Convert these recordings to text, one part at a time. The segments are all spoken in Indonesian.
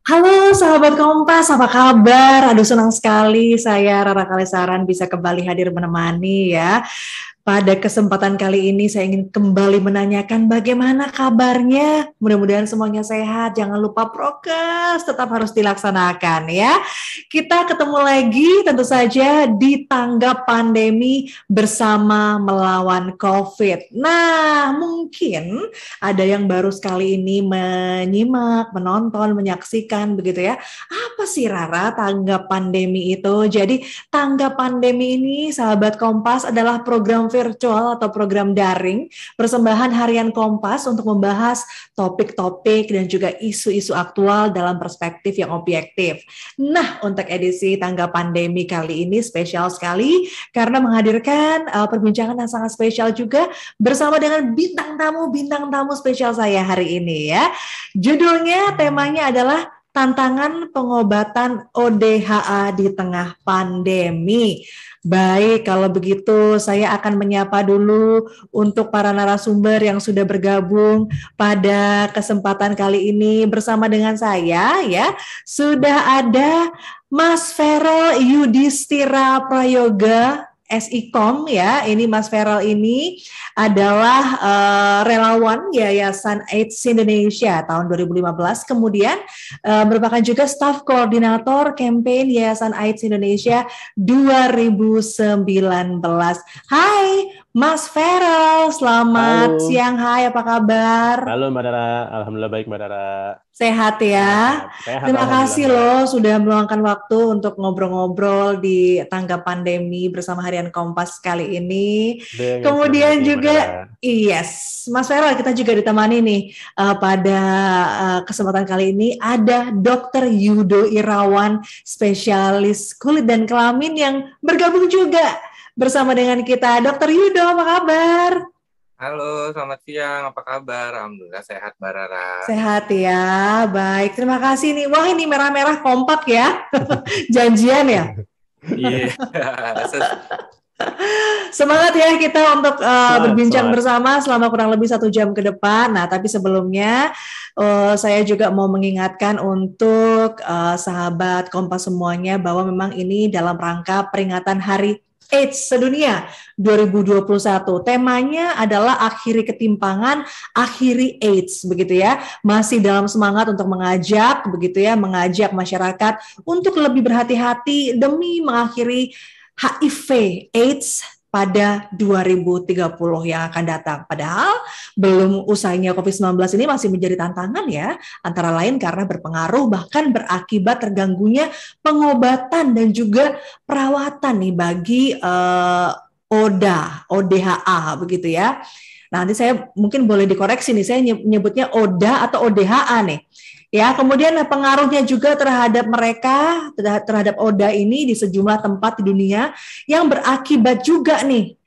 Halo sahabat Kompas, apa kabar? Aduh senang sekali saya Rara Kalesaran bisa kembali hadir menemani ya. Pada kesempatan kali ini saya ingin kembali menanyakan bagaimana kabarnya. Mudah-mudahan semuanya sehat. Jangan lupa prokes tetap harus dilaksanakan ya. Kita ketemu lagi tentu saja di tanggap pandemi bersama melawan COVID. Nah, mungkin ada yang baru sekali ini menyimak, menonton, menyaksikan begitu ya. Apa sih Rara tanggap pandemi itu? Jadi tanggap pandemi ini sahabat Kompas adalah program virtual atau program daring persembahan harian Kompas untuk membahas topik-topik dan juga isu-isu aktual dalam perspektif yang objektif. Nah, untuk edisi tanggap pandemi kali ini spesial sekali karena menghadirkan perbincangan yang sangat spesial juga bersama dengan bintang tamu spesial saya hari ini ya. Judulnya, temanya adalah tantangan pengobatan ODHA di tengah pandemi. Baik, kalau begitu saya akan menyapa dulu untuk para narasumber yang sudah bergabung pada kesempatan kali ini bersama dengan saya ya. Sudah ada Mas Feral Yudhistira Prayoga SIKOM ya. Ini Mas Feral ini adalah relawan Yayasan AIDS Indonesia tahun 2015, kemudian merupakan juga staf koordinator campaign Yayasan AIDS Indonesia 2019. Hai Mas Feral, selamat Halo, siang. Hai, apa kabar? halo Mbak Dara. Alhamdulillah baik Mbak Dara. Sehat ya. Sehat, Terima Alhamdulillah kasih Mbak. loh sudah meluangkan waktu untuk ngobrol-ngobrol di tanggap pandemi bersama Harian Kompas kali ini. Dengan senang Kemudian hati Mbak Dara. juga, yes, Mas Feral, kita juga ditemani nih pada kesempatan kali ini ada Dr. Yudo Irawan, spesialis kulit dan kelamin yang bergabung juga bersama dengan kita. Dr. Yudo, apa kabar? Halo, selamat siang. Apa kabar? Alhamdulillah sehat, Mbak Rara. Sehat ya, baik. Terima kasih nih. Wah, ini merah-merah kompak ya. Janjian ya. Iya, Semangat ya kita untuk Semangat, berbincang semangat. bersama selama kurang lebih 1 jam ke depan. Nah, tapi sebelumnya saya juga mau mengingatkan untuk sahabat Kompas semuanya bahwa memang ini dalam rangka peringatan Hari AIDS sedunia 2021. Temanya adalah akhiri ketimpangan, akhiri AIDS begitu ya. Masih dalam semangat untuk mengajak begitu ya, mengajak masyarakat untuk lebih berhati-hati demi mengakhiri HIV AIDS pada 2030 yang akan datang. Padahal belum usainya COVID-19 ini masih menjadi tantangan ya, antara lain karena berpengaruh bahkan berakibat terganggunya pengobatan dan juga perawatan nih bagi ODHA begitu ya. Nah, nanti saya mungkin boleh dikoreksi nih, saya nyebutnya ODA atau ODHA nih. Ya, kemudian pengaruhnya juga terhadap mereka, terhadap ODA ini di sejumlah tempat di dunia yang berakibat juga nih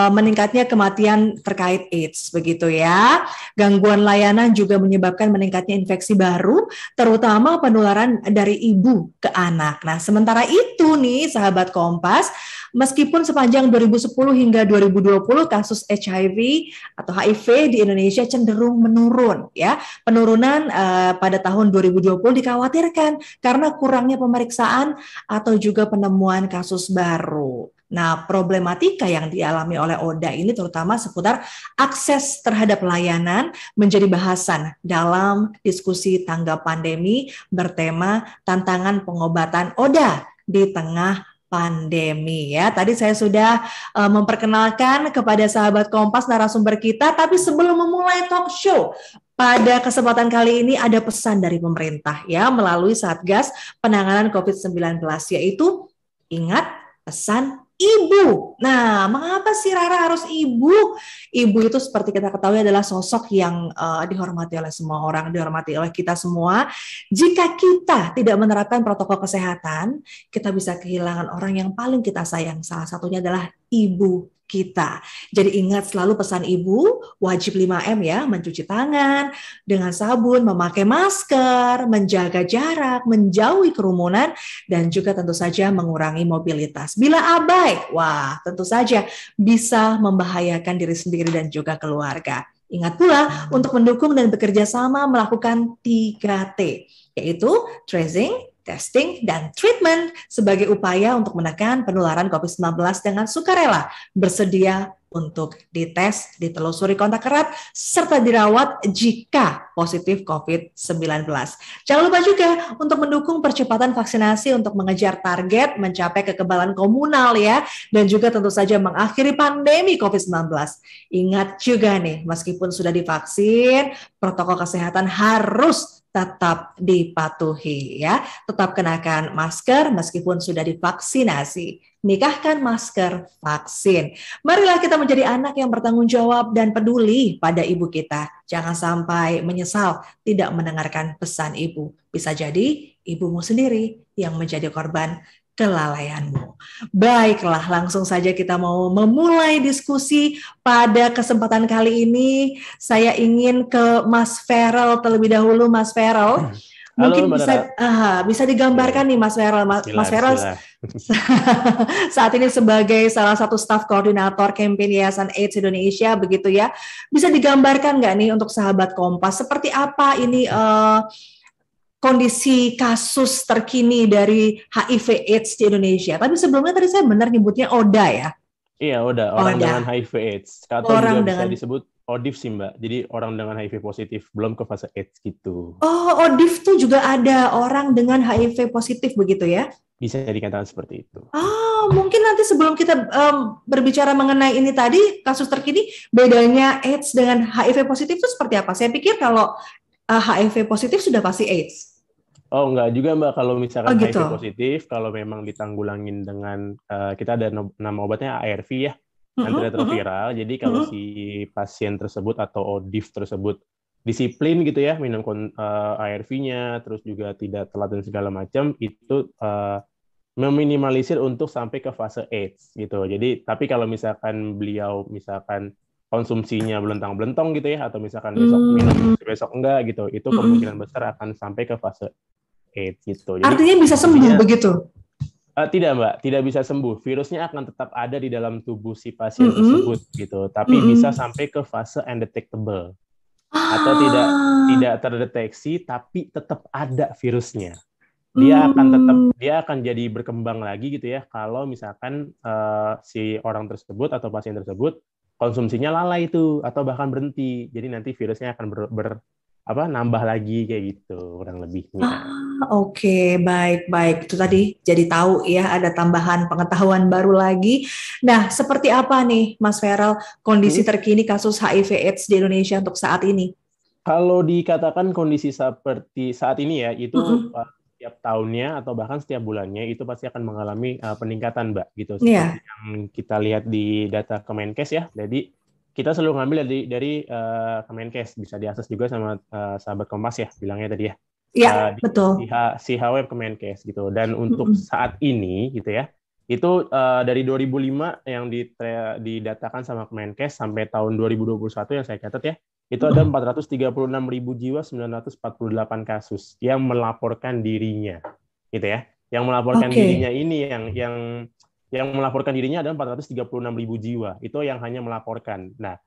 meningkatnya kematian terkait AIDS begitu ya. Gangguan layanan juga menyebabkan meningkatnya infeksi baru, terutama penularan dari ibu ke anak. Nah, sementara itu nih sahabat Kompas, meskipun sepanjang 2010 hingga 2020 kasus HIV atau HIV di Indonesia cenderung menurun ya. Penurunan pada tahun 2020 dikhawatirkan karena kurangnya pemeriksaan atau juga penemuan kasus baru. Nah, problematika yang dialami oleh ODA ini terutama seputar akses terhadap layanan menjadi bahasan dalam diskusi tanggap pandemi bertema tantangan pengobatan ODA di tengah pandemi ya. Tadi saya sudah memperkenalkan kepada sahabat Kompas narasumber kita, tapi sebelum memulai talk show pada kesempatan kali ini ada pesan dari pemerintah ya melalui Satgas Penanganan COVID-19 yaitu ingat pesan ibu. Nah, mengapa sih Rara harus ibu? Ibu itu seperti kita ketahui adalah sosok yang dihormati oleh semua orang, dihormati oleh kita semua. Jika kita tidak menerapkan protokol kesehatan, kita bisa kehilangan orang yang paling kita sayang. Salah satunya adalah ibu kita. Jadi ingat selalu pesan ibu, wajib 5M ya, mencuci tangan dengan sabun, memakai masker, menjaga jarak, menjauhi kerumunan, dan juga tentu saja mengurangi mobilitas. Bila abai, wah tentu saja bisa membahayakan diri sendiri dan juga keluarga. Ingat pula untuk mendukung dan bekerja sama melakukan 3T. yaitu tracing, testing, dan treatment sebagai upaya untuk menekan penularan COVID-19 dengan sukarela bersedia untuk dites, ditelusuri kontak erat, serta dirawat jika positif COVID-19. Jangan lupa juga untuk mendukung percepatan vaksinasi untuk mengejar target mencapai kekebalan komunal ya, dan juga tentu saja mengakhiri pandemi COVID-19. Ingat juga nih, meskipun sudah divaksin, protokol kesehatan harus tetap dipatuhi ya. Tetap kenakan masker meskipun sudah divaksinasi. Nikahkan masker vaksin. Marilah kita menjadi anak yang bertanggung jawab dan peduli pada ibu kita. Jangan sampai menyesal tidak mendengarkan pesan ibu. Bisa jadi ibumu sendiri yang menjadi korban kelalaianmu. Baiklah, langsung saja kita mau memulai diskusi pada kesempatan kali ini. Saya ingin ke Mas Feral terlebih dahulu, Mas Feral. Mungkin bisa digambarkan nih Mas Feral. Mas Feral saat ini sebagai salah satu staf koordinator kampanye Yayasan AIDS Indonesia, begitu ya. Bisa digambarkan nggak nih untuk sahabat Kompas seperti apa ini kondisi kasus terkini dari HIV AIDS di Indonesia? Tapi sebelumnya tadi saya benar nyebutnya ODA ya? Iya, orang dengan HIV AIDS. Atau orang juga dengan... bisa disebut ODIF sih Mbak, jadi orang dengan HIV positif, belum ke fase AIDS gitu. Oh, ODIF tuh juga ada orang dengan HIV positif begitu ya? Bisa dikatakan seperti itu. Mungkin nanti sebelum kita berbicara mengenai ini tadi, kasus terkini, bedanya AIDS dengan HIV positif itu seperti apa? Saya pikir kalau HIV positif sudah pasti AIDS. Oh, enggak juga Mbak, kalau misalkan gitu. HIV positif, kalau memang ditanggulangin dengan, kita ada nama obatnya ARV ya, antiretroviral. Jadi kalau si pasien tersebut atau ODIF tersebut disiplin gitu ya, minum ARV-nya, terus juga tidak telat dan segala macam, itu meminimalisir untuk sampai ke fase AIDS gitu. Jadi, tapi kalau misalkan beliau konsumsinya belentang-belentong gitu ya, atau misalkan besok minum, besok enggak gitu, itu kemungkinan besar akan sampai ke fase AIDS gitu. Jadi, artinya bisa sembuh begitu? Tidak Mbak, tidak bisa sembuh. Virusnya akan tetap ada di dalam tubuh si pasien tersebut gitu, tapi bisa sampai ke fase undetectable atau tidak terdeteksi, tapi tetap ada virusnya. Dia akan jadi berkembang lagi gitu ya. Kalau misalkan si orang tersebut atau pasien tersebut konsumsinya lalai itu atau bahkan berhenti, jadi nanti virusnya akan nambah lagi kayak gitu kurang lebihnya. Oke, baik. Itu tadi jadi tahu ya, ada tambahan pengetahuan baru lagi. Nah, seperti apa nih Mas Feral kondisi terkini kasus HIV/AIDS di Indonesia untuk saat ini? Kalau dikatakan kondisi seperti saat ini ya, itu setiap tahunnya atau bahkan setiap bulannya itu pasti akan mengalami peningkatan, Mbak, gitu. Seperti yang kita lihat di data Kemenkes ya. Jadi kita selalu ngambil dari Kemenkes, bisa diakses juga sama sahabat Kompas ya, bilangnya tadi ya. Iya, betul. Si web Kemenkes gitu. Dan untuk saat ini gitu ya, itu dari 2005 yang didatakan sama Kemenkes sampai tahun 2021 yang saya catat ya, itu ada 436.000 jiwa, 948 kasus yang melaporkan dirinya, gitu ya. Yang melaporkan dirinya ini yang melaporkan dirinya ada 436.000 jiwa, itu yang hanya melaporkan. Nah,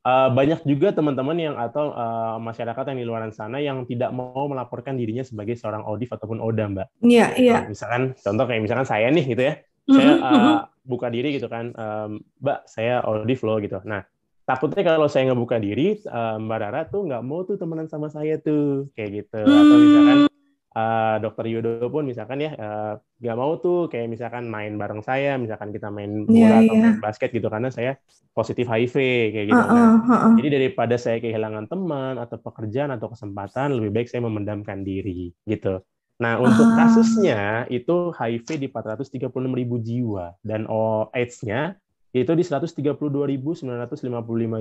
banyak juga teman-teman atau masyarakat yang di luar sana yang tidak mau melaporkan dirinya sebagai seorang ODIF ataupun ODA, Mbak. Iya. Misalkan contoh kayak misalkan saya nih gitu ya, saya buka diri gitu kan, Mbak saya ODIF loh gitu. Nah, takutnya kalau saya nggak buka diri, Mbak Rara tuh nggak mau tuh temenan sama saya tuh kayak gitu. Atau misalkan Dokter Yudo pun misalkan ya nggak mau tuh kayak misalkan main bareng saya, misalkan kita main bola atau main basket gitu karena saya positif HIV kayak gitu. Jadi daripada saya kehilangan teman atau pekerjaan atau kesempatan, lebih baik saya memendamkan diri gitu. Nah, untuk kasusnya itu HIV di 436.000 jiwa dan AIDS-nya itu di 132.955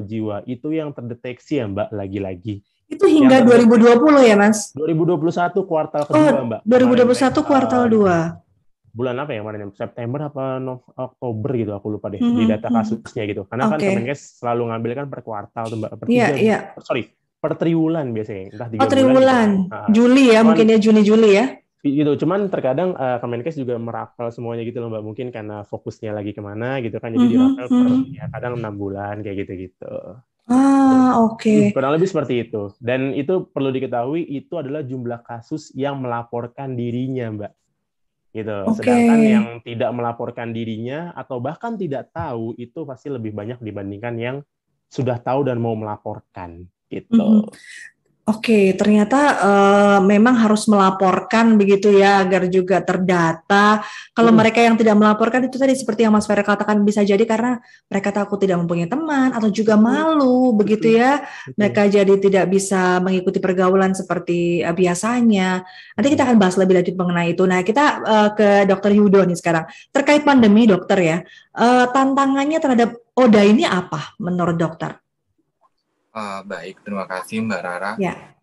jiwa. Itu yang terdeteksi ya, Mbak, lagi-lagi. Itu hingga 2020 ya, Mas? 2021 kuartal kedua, Mbak. 2021 kuartal 2. Bulan apa ya kemarin? September apa Oktober gitu, aku lupa deh di data kasusnya gitu. Karena kan Kemenkes selalu ngambil kan per kuartal tuh, Mbak. Per triwulan biasanya. Entah 3 bulan. Triwulan. Gitu. Juli ya, mungkin ya Juni-Juli ya. Gitu, cuman terkadang Kemenkes juga merapel semuanya gitu loh Mbak, mungkin karena fokusnya lagi kemana gitu kan, jadi dirapel per kadang 6 bulan kayak gitu-gitu. Oke. Kurang lebih seperti itu. Dan itu perlu diketahui itu adalah jumlah kasus yang melaporkan dirinya, Mbak. Gitu. Oke. Sedangkan yang tidak melaporkan dirinya atau bahkan tidak tahu itu pasti lebih banyak dibandingkan yang sudah tahu dan mau melaporkan. Mhm. Gitu. Oke, ternyata memang harus melaporkan begitu ya agar juga terdata. Kalau Mm-mm. mereka yang tidak melaporkan itu tadi seperti yang Mas Ferry katakan bisa jadi karena mereka takut tidak mempunyai teman atau juga Betul, malu begitu betul, ya. betul. Mereka jadi tidak bisa mengikuti pergaulan seperti biasanya. Nanti kita akan bahas lebih lanjut mengenai itu. Nah, kita ke Dokter Yudo nih sekarang. Terkait pandemi, dokter ya, tantangannya terhadap ODA ini apa menurut dokter? Baik, terima kasih Mbak Rara. Ya.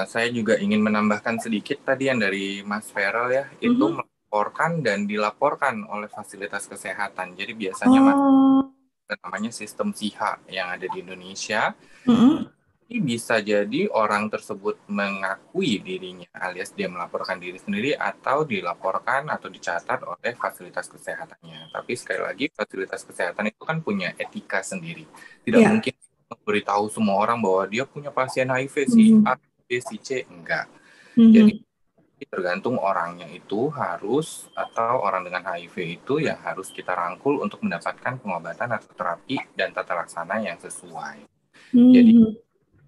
Saya juga ingin menambahkan sedikit tadi yang dari Mas Feral ya, itu Mhm. melaporkan dan dilaporkan oleh fasilitas kesehatan. Jadi biasanya Oh. namanya sistem SIHA yang ada di Indonesia. Mhm. Ini bisa jadi orang tersebut mengakui dirinya alias dia melaporkan diri sendiri atau dilaporkan atau dicatat oleh fasilitas kesehatannya. Tapi sekali lagi fasilitas kesehatan itu kan punya etika sendiri. Tidak Ya. mungkin memberitahu semua orang bahwa dia punya pasien HIV si A, Mhm. B, si C, enggak. Jadi Mhm. tergantung orangnya itu harus atau orang dengan HIV itu ya harus kita rangkul untuk mendapatkan pengobatan atau terapi dan tata laksana yang sesuai. Jadi Mhm.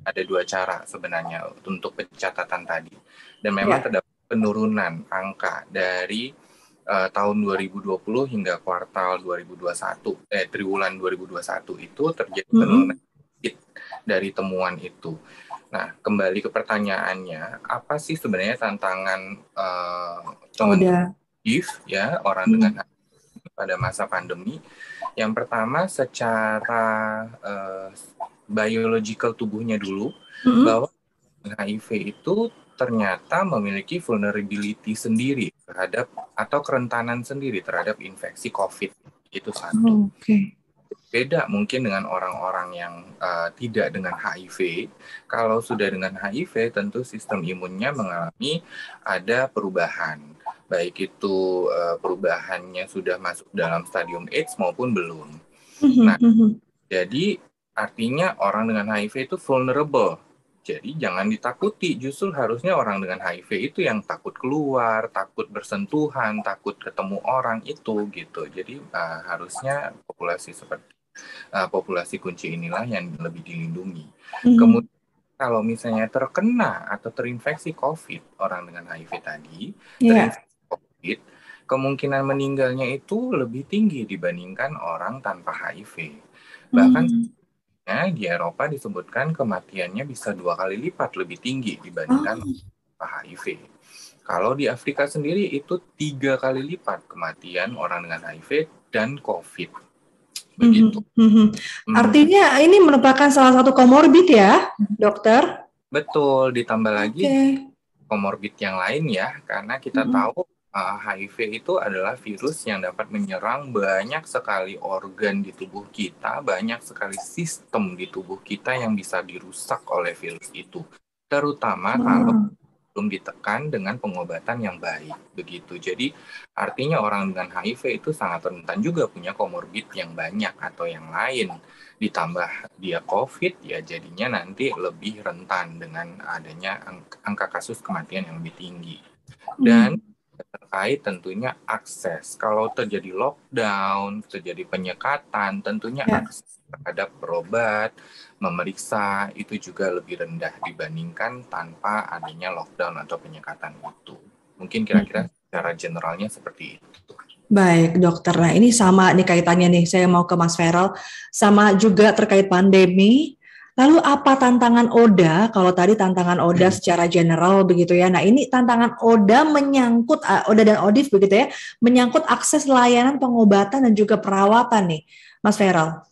ada dua cara sebenarnya untuk pencatatan tadi. Dan memang Ya. terdapat penurunan angka dari tahun 2020 hingga kuartal 2021, triwulan 2021 itu terjadi penurunan Mhm. dari temuan itu. Nah, kembali ke pertanyaannya, apa sih sebenarnya tantangan Oh, teman-teman udah. ya orang dengan Mhm. HIV pada masa pandemi? Yang pertama secara biological tubuhnya dulu, Mhm. bahwa HIV itu ternyata memiliki vulnerability sendiri terhadap atau kerentanan sendiri terhadap infeksi COVID. Itu satu. Oke. Beda mungkin dengan orang-orang yang tidak dengan HIV. Kalau sudah dengan HIV, tentu sistem imunnya mengalami ada perubahan. Baik itu perubahannya sudah masuk dalam stadium AIDS maupun belum. Nah, Mhm. Mhm. jadi artinya orang dengan HIV itu vulnerable. Jadi jangan ditakuti, justru harusnya orang dengan HIV itu yang takut keluar, takut bersentuhan, takut ketemu orang itu gitu. Jadi harusnya populasi seperti populasi kunci inilah yang lebih dilindungi. Mhm. Kemudian kalau misalnya terkena atau terinfeksi COVID, orang dengan HIV tadi, Ya. terinfeksi COVID, kemungkinan meninggalnya itu lebih tinggi dibandingkan orang tanpa HIV. Bahkan Mhm. di Eropa disebutkan kematiannya bisa 2 kali lipat lebih tinggi dibandingkan Oh. HIV. Kalau di Afrika sendiri itu 3 kali lipat kematian orang dengan HIV dan COVID. Begitu. Mhm. Mhm. Hmm, Artinya ini merupakan salah satu komorbid ya, dokter? betul, ditambah lagi Oke. komorbid yang lain ya, karena kita Mhm. tahu HIV itu adalah virus yang dapat menyerang banyak sekali organ di tubuh kita, banyak sekali sistem di tubuh kita yang bisa dirusak oleh virus itu. Terutama kalau Oh. belum ditekan dengan pengobatan yang baik, begitu. Jadi artinya orang dengan HIV itu sangat rentan juga punya komorbid yang banyak atau yang lain. Ditambah dia COVID, ya jadinya nanti lebih rentan dengan adanya angka kasus kematian yang lebih tinggi. Dan Mhm. terkait tentunya akses. Kalau terjadi lockdown, terjadi penyekatan, tentunya Ya. akses terhadap berobat, memeriksa itu juga lebih rendah dibandingkan tanpa adanya lockdown atau penyekatan itu. Mungkin kira-kira secara generalnya seperti itu. Baik, dokter. Nah, ini sama nih kaitannya nih. Saya mau ke Mas Feral. Sama juga terkait pandemi. Lalu apa tantangan ODA? Kalau tadi tantangan ODA secara general begitu ya. Nah, ini tantangan ODA menyangkut ODA dan ODIF begitu ya, menyangkut akses layanan pengobatan dan juga perawatan nih, Mas Feral.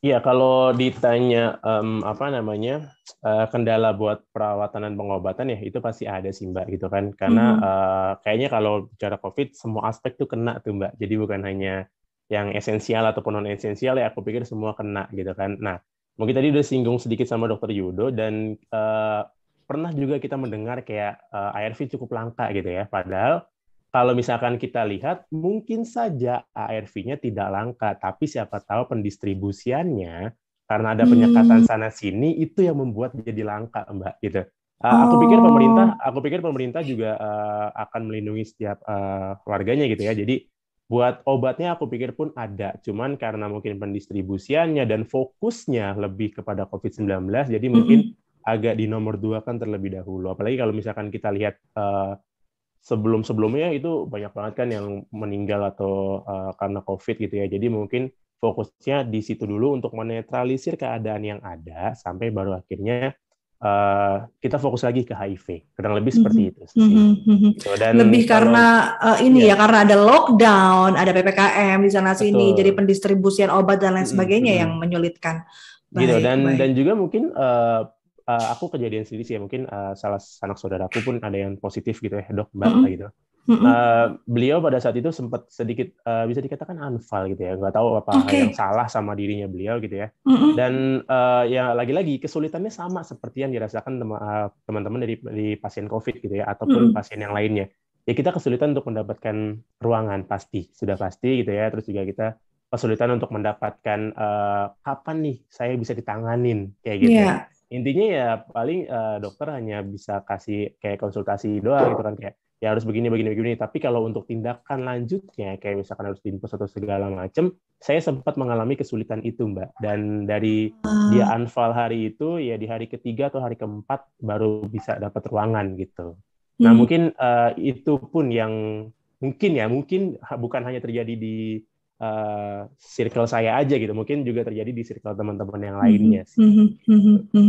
Iya, kalau ditanya apa namanya kendala buat perawatan dan pengobatan ya itu pasti ada sih Mbak gitu kan. Karena Mhm. kayaknya kalau bicara COVID semua aspek tuh kena tuh Mbak. Jadi bukan hanya yang esensial ataupun non esensial ya aku pikir semua kena gitu kan. Nah, mungkin tadi udah singgung sedikit sama Dokter Yudo dan pernah juga kita mendengar kayak ARV cukup langka gitu ya. Padahal kalau misalkan kita lihat, mungkin saja ARV-nya tidak langka, tapi siapa tahu pendistribusiannya karena ada penyekatan sana sini itu yang membuat jadi langka, Mbak, gitu. Aku pikir pemerintah juga akan melindungi setiap warganya gitu ya. Jadi buat obatnya aku pikir pun ada, cuman karena mungkin pendistribusiannya dan fokusnya lebih kepada COVID-19, jadi mungkin agak dinomor dua kan terlebih dahulu. Apalagi kalau misalkan kita lihat sebelum-sebelumnya itu banyak banget kan yang meninggal atau karena COVID gitu ya. Jadi mungkin fokusnya di situ dulu untuk menetralisir keadaan yang ada sampai baru akhirnya kita fokus lagi ke HIV. Kurang lebih seperti itu sih. Gitu. Dan lebih karena karena ada lockdown, ada PPKM di sana sini, jadi pendistribusian obat dan lain sebagainya yang menyulitkan. Gitu. Dan juga mungkin aku kejadian sendiri sih ya, mungkin salah anak saudaraku pun ada yang positif gitu ya, Dok, Mbak, gitu. Beliau pada saat itu sempat sedikit bisa dikatakan unfall gitu ya, nggak tahu apa yang salah sama dirinya beliau gitu ya. Dan ya lagi-lagi kesulitannya sama seperti yang dirasakan teman-teman dari pasien COVID gitu ya, ataupun pasien yang lainnya. Ya kita kesulitan untuk mendapatkan ruangan sudah pasti gitu ya. Terus juga kita kesulitan untuk mendapatkan kapan nih saya bisa ditanganin kayak gitu. Intinya ya paling dokter hanya bisa kasih kayak konsultasi doang gitu kan, kayak ya harus begini. Tapi kalau untuk tindakan lanjutnya kayak misalkan harus diinpus atau segala macam, saya sempat mengalami kesulitan itu, Mbak. Dan dari dia unfall hari itu ya di hari ketiga atau hari keempat baru bisa dapat ruangan gitu. Nah mungkin itu pun yang mungkin bukan hanya terjadi di circle saya aja gitu, mungkin juga terjadi di circle teman-teman yang lainnya sih.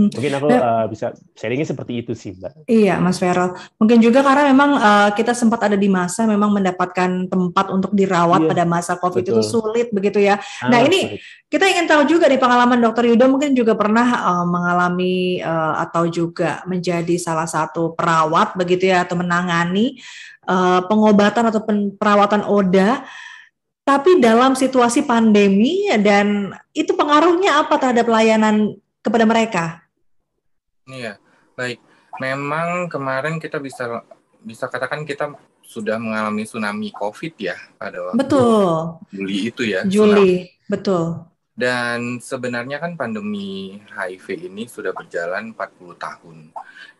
Mungkin aku bisa sharingnya seperti itu sih, Mbak. Iya, Mas Feral. Mungkin juga karena memang kita sempat ada di masa memang mendapatkan tempat untuk dirawat pada masa COVID itu sulit begitu ya. Nah ini kita ingin tahu juga di pengalaman Dokter Yuda mungkin juga pernah mengalami atau juga menjadi salah satu perawat begitu ya, atau menangani pengobatan atau perawatan ODA. Tapi dalam situasi pandemi dan itu pengaruhnya apa terhadap layanan kepada mereka? Iya, baik. Memang kemarin kita bisa katakan kita sudah mengalami tsunami COVID ya pada waktu Juli itu ya. Juli, betul. Dan sebenarnya kan pandemi HIV ini sudah berjalan 40 tahun.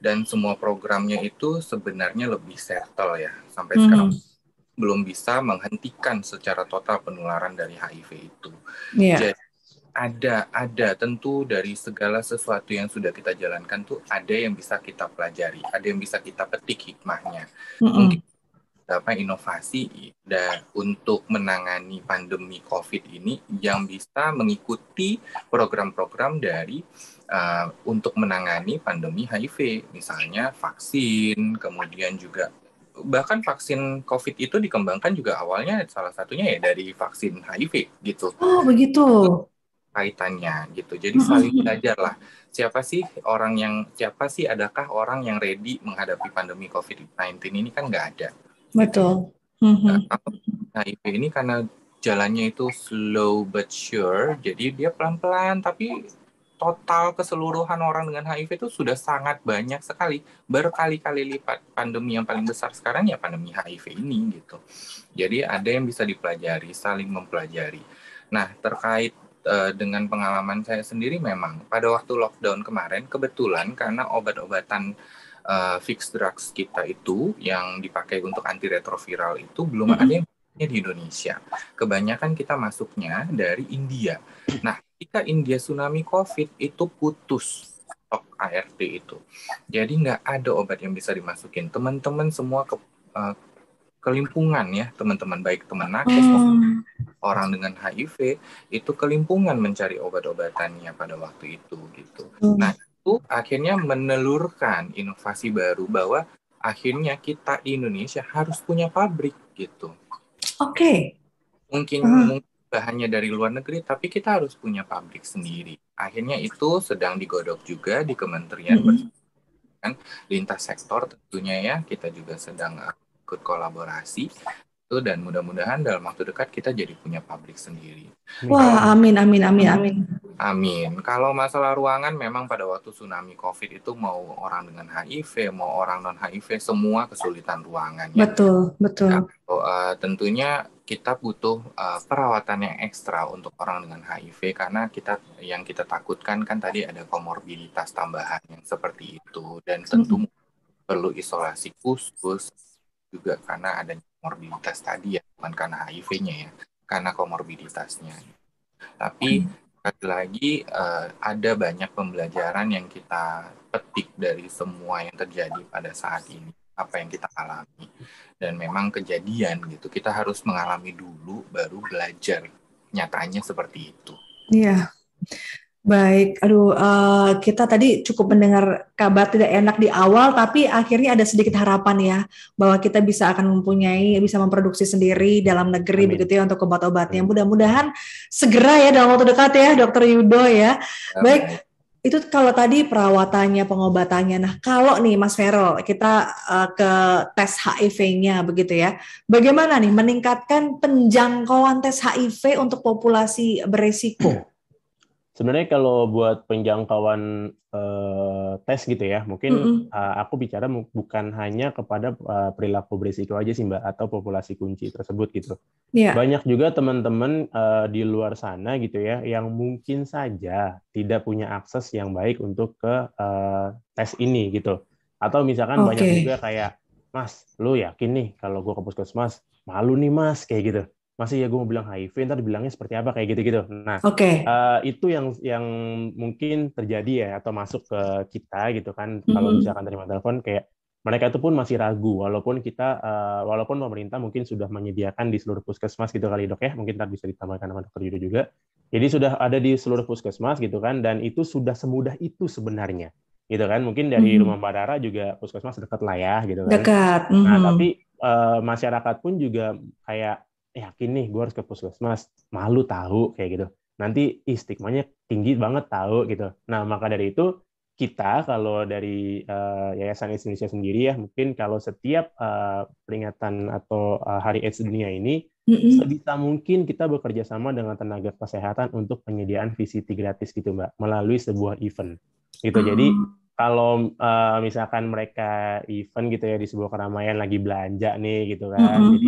Dan semua programnya itu sebenarnya lebih settle ya. Sampai sekarang belum bisa menghentikan secara total penularan dari HIV itu. Jadi ada tentu dari segala sesuatu yang sudah kita jalankan tuh ada yang bisa kita pelajari, ada yang bisa kita petik hikmahnya. Mungkin apa inovasi untuk menangani pandemi COVID ini yang bisa mengikuti program-program dari untuk menangani pandemi HIV, misalnya vaksin, kemudian juga bahkan vaksin COVID itu dikembangkan juga awalnya salah satunya ya dari vaksin HIV gitu. Oh begitu. Kaitannya gitu. Jadi saling belajar lah. Adakah orang yang ready menghadapi pandemi COVID-19 ini kan nggak ada. Betul. HIV ini karena jalannya itu slow but sure, jadi dia pelan-pelan tapi total keseluruhan orang dengan HIV itu sudah sangat banyak sekali, berkali-kali lipat. Pandemi yang paling besar sekarang ya pandemi HIV ini gitu. Jadi ada yang bisa dipelajari, saling mempelajari. Nah, terkait dengan pengalaman saya sendiri memang pada waktu lockdown kemarin kebetulan karena obat-obatan fixed drugs kita itu yang dipakai untuk antiretroviral itu belum ada yang di Indonesia. Kebanyakan kita masuknya dari India. Nah, ketika India tsunami COVID itu putus stok ART itu. Jadi nggak ada obat yang bisa dimasukin. Teman-teman semua kelimpungan ya, teman-teman baik teman nakes maupun orang dengan HIV itu kelimpungan mencari obat-obatannya pada waktu itu gitu. Nah, itu akhirnya menelurkan inovasi baru bahwa akhirnya kita di Indonesia harus punya pabrik gitu. Mungkin bahannya dari luar negeri, tapi kita harus punya pabrik sendiri. Akhirnya itu sedang digodok juga di Kementerian kan lintas sektor tentunya ya. Kita juga sedang ikut kolaborasi itu dan mudah-mudahan dalam waktu dekat kita jadi punya pabrik sendiri. Wah, amin. Amin. Kalau masalah ruangan memang pada waktu tsunami COVID itu mau orang dengan HIV, mau orang non-HIV semua kesulitan ruangan. Betul. Nah, tentunya kita butuh perawatan yang ekstra untuk orang dengan HIV karena yang kita takutkan kan tadi ada komorbiditas tambahan yang seperti itu, dan tentu perlu isolasi khusus juga karena adanya komorbiditas tadi ya, bukan karena HIV-nya ya, karena komorbiditasnya. Tapi sekali lagi ada banyak pembelajaran yang kita petik dari semua yang terjadi pada saat ini, apa yang kita alami. Dan memang kejadian gitu, kita harus mengalami dulu baru belajar nyatanya seperti itu. Iya. Baik, aduh, kita tadi cukup mendengar kabar tidak enak di awal, tapi akhirnya ada sedikit harapan ya, bahwa kita bisa bisa memproduksi sendiri dalam negeri. Amin. Begitu ya untuk obat-obatnya. Mudah-mudahan segera ya dalam waktu dekat ya, Dokter Yudo ya. Baik, itu kalau tadi perawatannya, pengobatannya. Nah, kalau nih Mas Vero, kita ke tes HIV-nya begitu ya. Bagaimana nih meningkatkan penjangkauan tes HIV untuk populasi beresiko? Sebenarnya kalau buat penjangkauan tes gitu ya, mungkin aku bicara bukan hanya kepada perilaku berisiko aja sih Mbak, atau populasi kunci tersebut gitu. Yeah. Banyak juga teman-teman di luar sana gitu ya, yang mungkin saja tidak punya akses yang baik untuk ke tes ini gitu. Atau misalkan banyak juga kayak, Mas, lu yakin nih kalau gue ke puskesmas, malu nih Mas, kayak gitu. Masih ya gue mau bilang HIV, ntar dibilangnya seperti apa, kayak gitu-gitu. Nah, itu yang mungkin terjadi ya, atau masuk ke kita gitu kan, kalau misalkan terima telepon, kayak mereka itu pun masih ragu, walaupun pemerintah mungkin sudah menyediakan di seluruh puskesmas gitu kali Dok ya, mungkin ntar bisa ditambahkan sama Dokter Yudo juga. Jadi sudah ada di seluruh puskesmas gitu kan, dan itu sudah semudah itu sebenarnya. Gitu kan, mungkin dari rumah Mbak Rara juga puskesmas dekat lah ya, gitu kan. Dekat. Nah, tapi masyarakat pun juga kayak, yakin nih gue harus ke puskesmas, malu tahu kayak gitu, nanti stigmanya tinggi banget tahu gitu. Nah maka dari itu kita kalau dari Yayasan AIDS Indonesia sendiri ya, mungkin kalau setiap peringatan atau Hari AIDS Dunia ini sebisa mungkin kita bekerja sama dengan tenaga kesehatan untuk penyediaan VCT gratis gitu Mbak, melalui sebuah event gitu. Jadi kalau misalkan mereka event gitu ya di sebuah keramaian lagi belanja nih gitu kan, jadi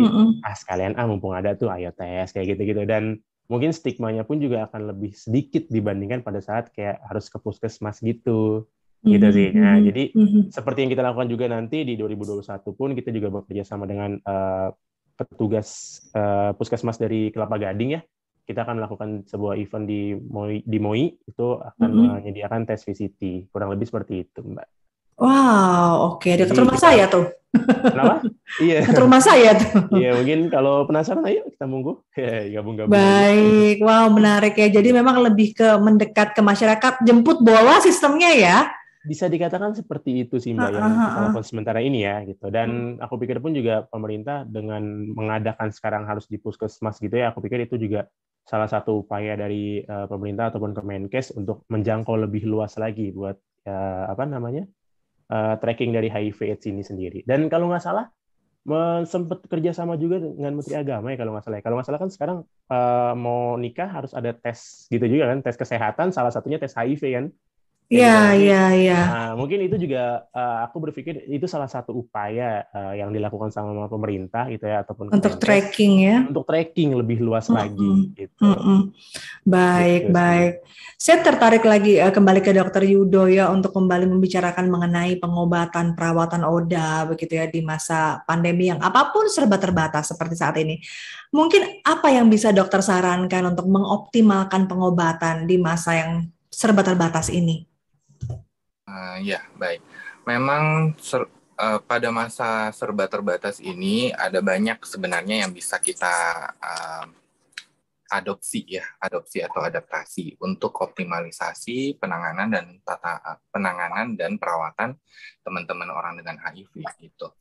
sekalian mumpung ada tuh ayo tes kayak gitu-gitu, dan mungkin stigmanya pun juga akan lebih sedikit dibandingkan pada saat kayak harus ke puskesmas gitu sih. Nah jadi seperti yang kita lakukan juga nanti di 2021 pun kita juga bekerja sama dengan petugas puskesmas dari Kelapa Gading ya. Kita akan melakukan sebuah event di MOI, itu akan menyediakan tes VCT, kurang lebih seperti itu, Mbak. Wow, oke. Dekat rumah saya tuh. Kenapa? Iya. Dekat rumah saya tuh. Iya, mungkin kalau penasaran, ayo kita monggo. Gabung-gabung. Baik, wow menarik ya. Jadi memang lebih ke mendekat ke masyarakat, jemput bola sistemnya ya. Bisa dikatakan seperti itu sih Mbak, yang kita lakukan sementara ini ya gitu. Dan aku pikir pun juga pemerintah dengan mengadakan sekarang harus di puskesmas gitu ya, aku pikir itu juga salah satu upaya dari pemerintah ataupun Kemenkes untuk menjangkau lebih luas lagi buat tracking dari HIV/AIDS ini sendiri. Dan kalau nggak salah sempat kerjasama juga dengan Menteri Agama ya kalau nggak salah. Kalau nggak salah kan sekarang mau nikah harus ada tes gitu juga kan, tes kesehatan, salah satunya tes HIV kan. Iya. Mungkin itu juga aku berpikir itu salah satu upaya yang dilakukan sama pemerintah gitu ya, ataupun untuk tracking ya. Untuk tracking lebih luas lagi gitu. Baik. Saya tertarik lagi kembali ke Dokter Yudo ya untuk kembali membicarakan mengenai pengobatan perawatan ODA begitu ya di masa pandemi yang apapun serba terbatas seperti saat ini. Mungkin apa yang bisa dokter sarankan untuk mengoptimalkan pengobatan di masa yang serba terbatas ini? Ya, baik. Memang pada masa serba terbatas ini ada banyak sebenarnya yang bisa kita adopsi atau adaptasi untuk optimalisasi penanganan dan perawatan teman-teman orang dengan HIV gitu.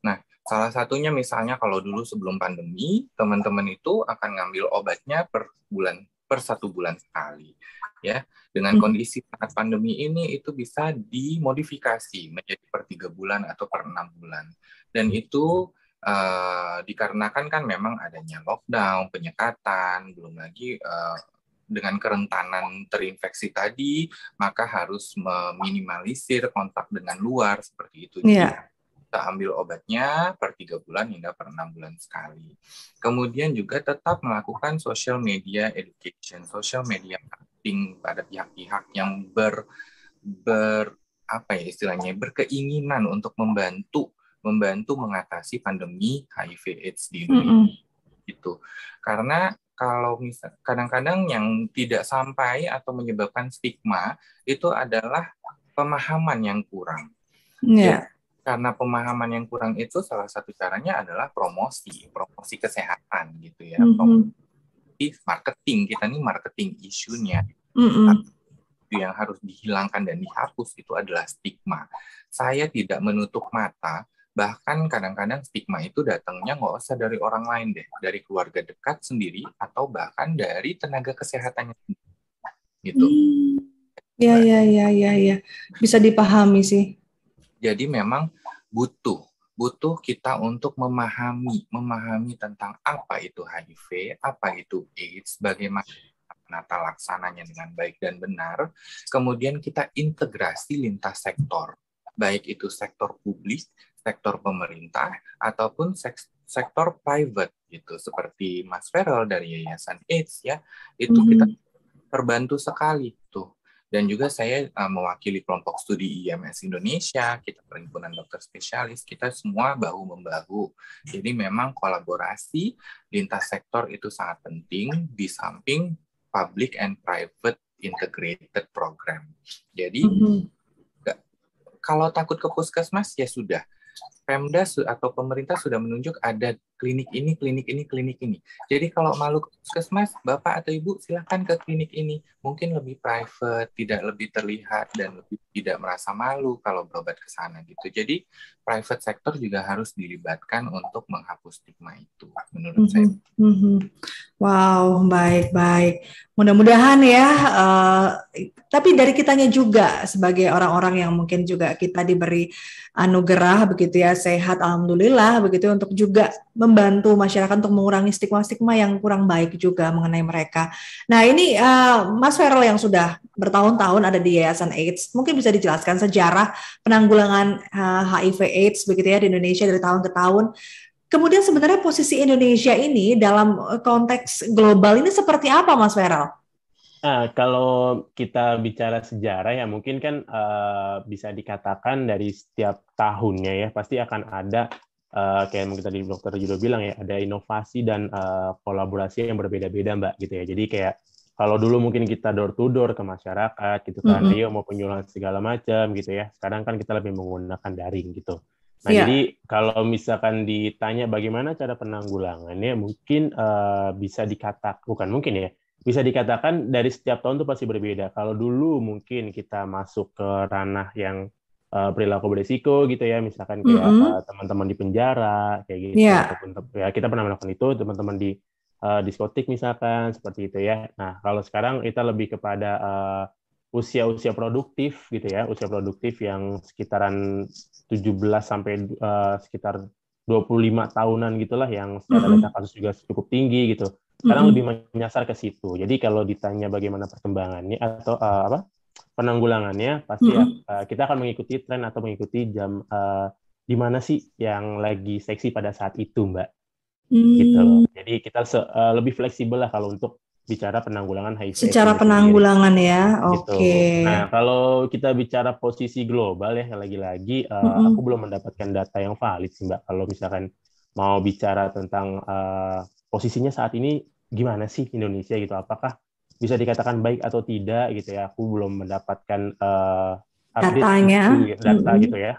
Nah, salah satunya misalnya kalau dulu sebelum pandemi, teman-teman itu akan ngambil obatnya per 1 bulan sekali. Ya, dengan kondisi saat pandemi ini itu bisa dimodifikasi menjadi per 3 bulan atau per 6 bulan. Dan itu dikarenakan kan memang adanya lockdown, penyekatan, belum lagi dengan kerentanan terinfeksi tadi, maka harus meminimalisir kontak dengan luar seperti itu. Yeah. kita ambil obatnya per 3 bulan hingga per 6 bulan sekali. Kemudian juga tetap melakukan social media education, social media marketing pada pihak-pihak yang apa ya istilahnya, berkeinginan untuk membantu mengatasi pandemi HIV/AIDS di Indonesia. Gitu. Karena kalau kadang-kadang yang tidak sampai atau menyebabkan stigma itu adalah pemahaman yang kurang. Jadi, karena pemahaman yang kurang itu salah satu caranya adalah promosi kesehatan gitu ya. Promosi marketing, kita nih marketing isunya. Itu yang harus dihilangkan dan dihapus itu adalah stigma. Saya tidak menutup mata, bahkan kadang-kadang stigma itu datangnya nggak usah dari orang lain deh, dari keluarga dekat sendiri atau bahkan dari tenaga kesehatannya sendiri. Gitu. Ya. Bisa dipahami sih. Jadi memang butuh kita untuk memahami tentang apa itu HIV, apa itu AIDS, bagaimana menata laksananya dengan baik dan benar. Kemudian kita integrasi lintas sektor, baik itu sektor publik, sektor pemerintah, ataupun sektor private gitu, seperti Mas Feral dari Yayasan AIDS ya, itu kita terbantu sekali tuh. Dan juga saya mewakili kelompok studi IMS Indonesia, kita perhimpunan dokter spesialis, kita semua bahu-membahu. Jadi memang kolaborasi lintas sektor itu sangat penting di samping public and private integrated program. Jadi kalau takut ke puskesmas ya sudah. Pemda atau pemerintah sudah menunjuk ada klinik ini. Jadi kalau malu ke puskesmas, Bapak atau Ibu silakan ke klinik ini. Mungkin lebih private, tidak lebih terlihat, dan lebih tidak merasa malu kalau berobat ke sana gitu. Jadi private sector juga harus dilibatkan untuk menghapus stigma itu, menurut saya. Wow, baik. Mudah-mudahan ya, tapi dari kitanya juga sebagai orang-orang yang mungkin juga kita diberi anugerah begitu ya, sehat alhamdulillah begitu, untuk juga membantu masyarakat untuk mengurangi stigma-stigma yang kurang baik juga mengenai mereka. Nah ini Mas Feral yang sudah bertahun-tahun ada di Yayasan AIDS, mungkin bisa dijelaskan sejarah penanggulangan HIV/AIDS begitu ya di Indonesia dari tahun ke tahun. Kemudian sebenarnya posisi Indonesia ini dalam konteks global ini seperti apa, Mas Feral? Nah, kalau kita bicara sejarah ya mungkin kan bisa dikatakan dari setiap tahunnya ya pasti akan ada kayak mungkin tadi dokter juga bilang ya, ada inovasi dan kolaborasi yang berbeda-beda Mbak gitu ya. Jadi kayak kalau dulu mungkin kita door to door ke masyarakat gitu kan, ayo mau penyuluhan segala macam gitu ya. Sekarang kan kita lebih menggunakan daring gitu. Nah, jadi kalau misalkan ditanya bagaimana cara penanggulangannya, mungkin bisa dikatakan dari setiap tahun itu pasti berbeda. Kalau dulu mungkin kita masuk ke ranah yang perilaku berisiko gitu ya, misalkan kayak teman-teman di penjara kayak gitu, ataupun ya kita pernah melakukan itu, teman-teman di diskotik misalkan seperti itu ya. Nah, kalau sekarang kita lebih kepada usia-usia produktif gitu ya, usia produktif yang sekitaran 17 sampai sekitar 25 tahunan gitulah, yang secara data kasus juga cukup tinggi gitu. Sekarang lebih menyasar ke situ. Jadi kalau ditanya bagaimana perkembangannya atau penanggulangannya, pasti kita akan mengikuti tren atau mengikuti jam di mana sih yang lagi seksi pada saat itu, Mbak. Gitu loh. Jadi kita lebih fleksibel lah kalau untuk bicara penanggulangan HIV. Secara penanggulangan sendiri. Ya, oke. Gitu. Nah, kalau kita bicara posisi global ya, lagi-lagi aku belum mendapatkan data yang valid sih Mbak. Kalau misalkan mau bicara tentang posisinya saat ini gimana sih Indonesia gitu, apakah bisa dikatakan baik atau tidak gitu ya? Aku belum mendapatkan update data gitu ya.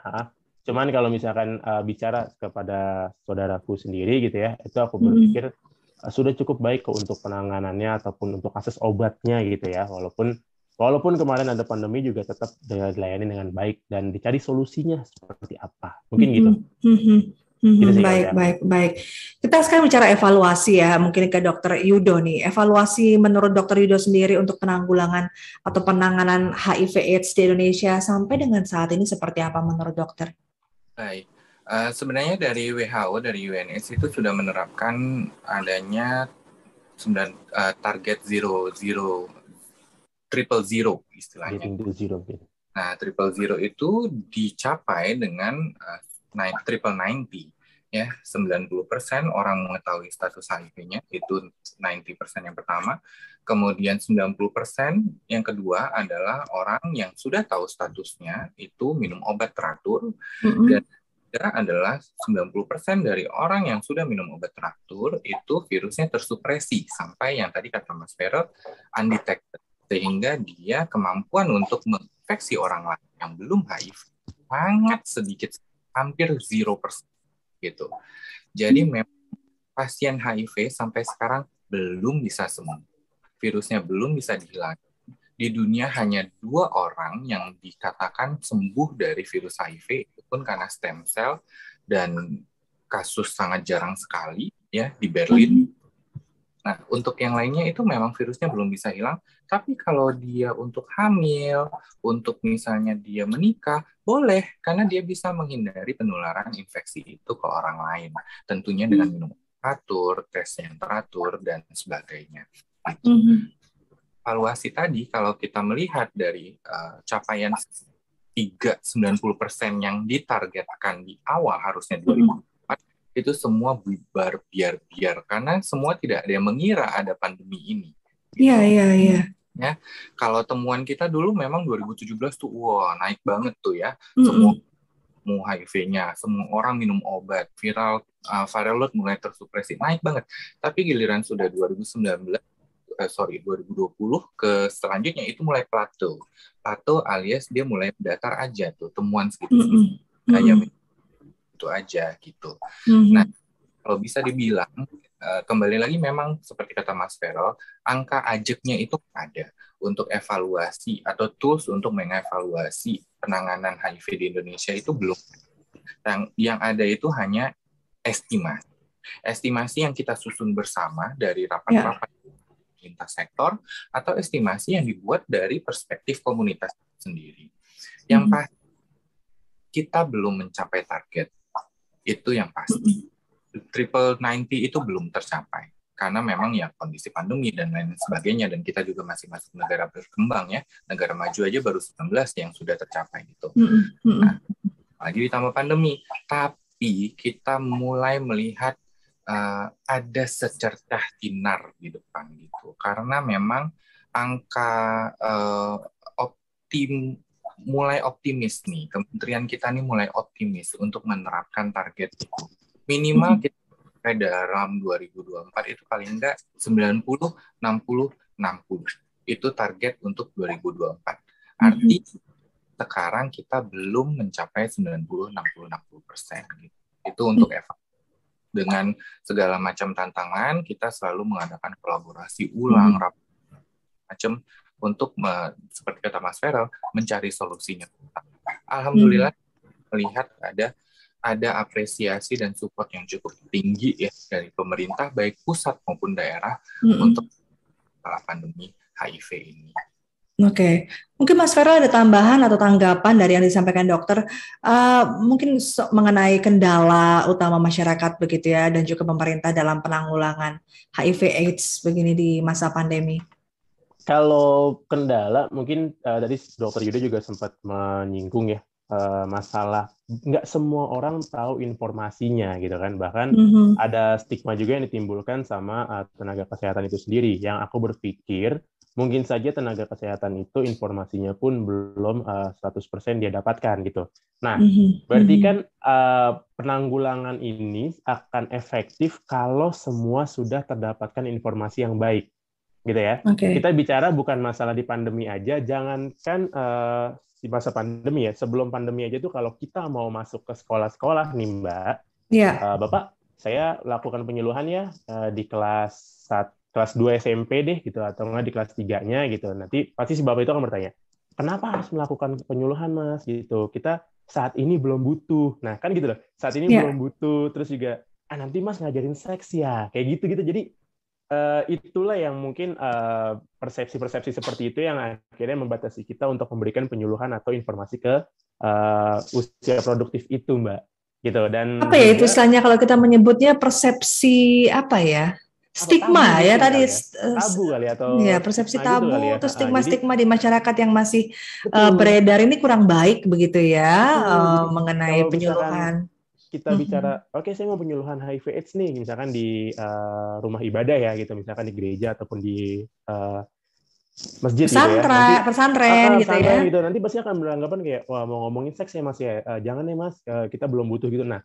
Cuman kalau misalkan bicara kepada saudaraku sendiri gitu ya, itu aku berpikir sudah cukup baik kok untuk penanganannya ataupun untuk akses obatnya gitu ya. Walaupun kemarin ada pandemi juga tetap dilayani dengan baik dan dicari solusinya seperti apa. Mungkin gitu. Baik. Kita sekarang bicara evaluasi ya, mungkin ke Dokter Yudo nih. Evaluasi menurut Dokter Yudo sendiri untuk penanggulangan atau penanganan HIV/AIDS di Indonesia sampai dengan saat ini seperti apa menurut dokter? Baik. Sebenarnya dari WHO, dari UNS itu sudah menerapkan adanya target triple zero istilahnya. Nah, triple zero itu dicapai dengan triple 90 ya, 90% orang mengetahui status HIV-nya, itu 90% yang pertama. Kemudian 90% yang kedua adalah orang yang sudah tahu statusnya itu minum obat teratur. Dan ketiga adalah 90% dari orang yang sudah minum obat teratur itu virusnya tersupresi sampai yang tadi kata Mas Vero undetected, sehingga dia kemampuan untuk menginfeksi orang lain yang belum HIV sangat sedikit, hampir 0% gitu. Jadi memang pasien HIV sampai sekarang belum bisa sembuh. Virusnya belum bisa dihilangkan. Di dunia hanya 2 orang yang dikatakan sembuh dari virus HIV, itu pun karena stem cell, dan kasus sangat jarang sekali ya di Berlin. Nah, untuk yang lainnya itu memang virusnya belum bisa hilang, tapi kalau dia untuk hamil, untuk misalnya dia menikah, boleh, karena dia bisa menghindari penularan infeksi itu ke orang lain. Tentunya dengan minum teratur, tes yang teratur, dan sebagainya. Evaluasi tadi, kalau kita melihat dari capaian 90% yang ditargetkan di awal harusnya 2004, itu semua bubar biar-biar, karena semua tidak ada yang mengira ada pandemi ini. Iya. Ya, kalau temuan kita dulu memang 2017 tuh, wah naik banget tuh ya, semua HIV-nya, semua orang minum obat, viral load mulai tersupresi, naik banget. Tapi giliran sudah 2020 ke selanjutnya itu mulai plateau alias dia mulai datar aja tuh, temuan segitu kayak itu aja gitu. Nah, kalau bisa dibilang kembali lagi memang seperti kata Mas Vero, angka ajeknya itu ada untuk evaluasi atau tools untuk mengevaluasi penanganan HIV di Indonesia itu belum. Yang ada itu hanya estimasi yang kita susun bersama dari rapat-rapat lintas sektor, atau estimasi yang dibuat dari perspektif komunitas sendiri. Yang pasti kita belum mencapai target, itu yang pasti. Triple 90 itu belum tercapai karena memang ya kondisi pandemi dan lain sebagainya, dan kita juga masih masuk negara berkembang ya, negara maju aja baru 19 yang sudah tercapai gitu. Nah, lagi ditambah pandemi, tapi kita mulai melihat ada secercah sinar di depan gitu, karena memang angka mulai optimis nih, kementerian kita nih mulai optimis untuk menerapkan target itu. Minimal kita dalam 2024 itu paling enggak 90, 60, 60. Itu target untuk 2024. Artinya sekarang kita belum mencapai 90, 60, 60%. Gitu. Itu untuk evaluasi. Dengan segala macam tantangan, kita selalu mengadakan kolaborasi ulang, macam untuk seperti kata Mas Vero, mencari solusinya. Alhamdulillah melihat ada apresiasi dan support yang cukup tinggi ya dari pemerintah baik pusat maupun daerah untuk pandemi HIV ini. Oke. Mungkin Mas Vero ada tambahan atau tanggapan dari yang disampaikan dokter, mungkin mengenai kendala utama masyarakat begitu ya, dan juga pemerintah dalam penanggulangan HIV/AIDS begini di masa pandemi. Kalau kendala, mungkin tadi Dokter Yuda juga sempat menyinggung ya, masalah nggak semua orang tahu informasinya gitu kan, bahkan ada stigma juga yang ditimbulkan sama tenaga kesehatan itu sendiri, yang aku berpikir mungkin saja tenaga kesehatan itu informasinya pun belum 100% dia dapatkan gitu. Nah, berarti kan penanggulangan ini akan efektif kalau semua sudah terdapatkan informasi yang baik, gitu ya. Kita bicara bukan masalah di pandemi aja, jangankan di masa pandemi ya, sebelum pandemi aja tuh kalau kita mau masuk ke sekolah-sekolah nih Mbak, Bapak, saya lakukan penyuluhan ya di kelas 2 SMP deh gitu, atau nggak di kelas 3-nya gitu. Nanti pasti si Bapak itu akan bertanya, kenapa harus melakukan penyuluhan Mas gitu? Kita saat ini belum butuh. Nah, kan gitu loh. Saat ini belum butuh, terus juga nanti Mas ngajarin seks ya. Kayak gitu-gitu. Jadi itulah yang mungkin persepsi-persepsi seperti itu yang akhirnya membatasi kita untuk memberikan penyuluhan atau informasi ke usia produktif itu, Mbak. Gitu. Dan apa ya itu istilahnya kalau kita menyebutnya persepsi apa ya? Stigma ya tadi tabu kali atau ya persepsi tabu gitu ya. Terus stigma di masyarakat yang masih beredar ini kurang baik begitu ya mengenai penyuluhan. kita bicara, oke, saya mau penyuluhan HIV/AIDS nih, misalkan di rumah ibadah ya gitu, misalkan di gereja ataupun di masjid gitu ya. Nanti pesantren gitu ya. Gitu. Nanti pasti akan beranggapan kayak, wah, mau ngomongin seks ya Mas ya, jangan ya Mas, kita belum butuh gitu. Nah,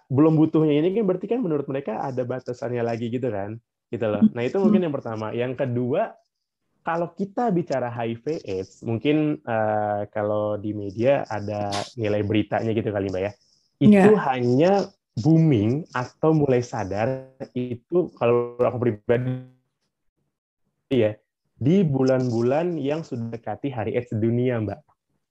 belum butuhnya ini kan berarti kan menurut mereka ada batasannya lagi gitu kan, gitu loh. Nah itu mungkin yang pertama. Yang kedua, kalau kita bicara HIV/AIDS, mungkin kalau di media ada nilai beritanya gitu kali Mbak ya, itu hanya booming atau mulai sadar itu kalau aku pribadi ya di bulan-bulan yang sudah dekati Hari AIDS Sedunia, Mbak.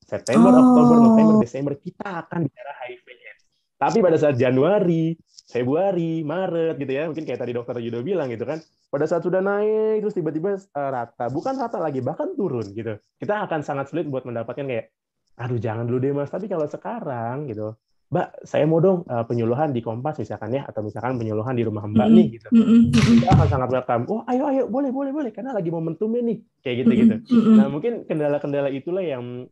September, Oktober, November, Desember, kita akan bicara HIV/AIDS. Tapi pada saat Januari, Februari, Maret, gitu ya, mungkin kayak tadi Dokter Yudo bilang gitu kan, pada saat sudah naik, terus tiba-tiba rata. Bukan rata lagi, bahkan turun gitu. Kita akan sangat sulit buat mendapatkan kayak, aduh jangan dulu deh Mas. Tapi kalau sekarang gitu, Mbak, saya mau dong penyuluhan di Kompas misalkan ya, atau misalkan penyuluhan di rumah Mbak nih gitu. Kita akan sangat welcome. Oh, ayo, boleh, karena lagi momentumnya nih, kayak gitu. Nah, mungkin kendala-kendala itulah yang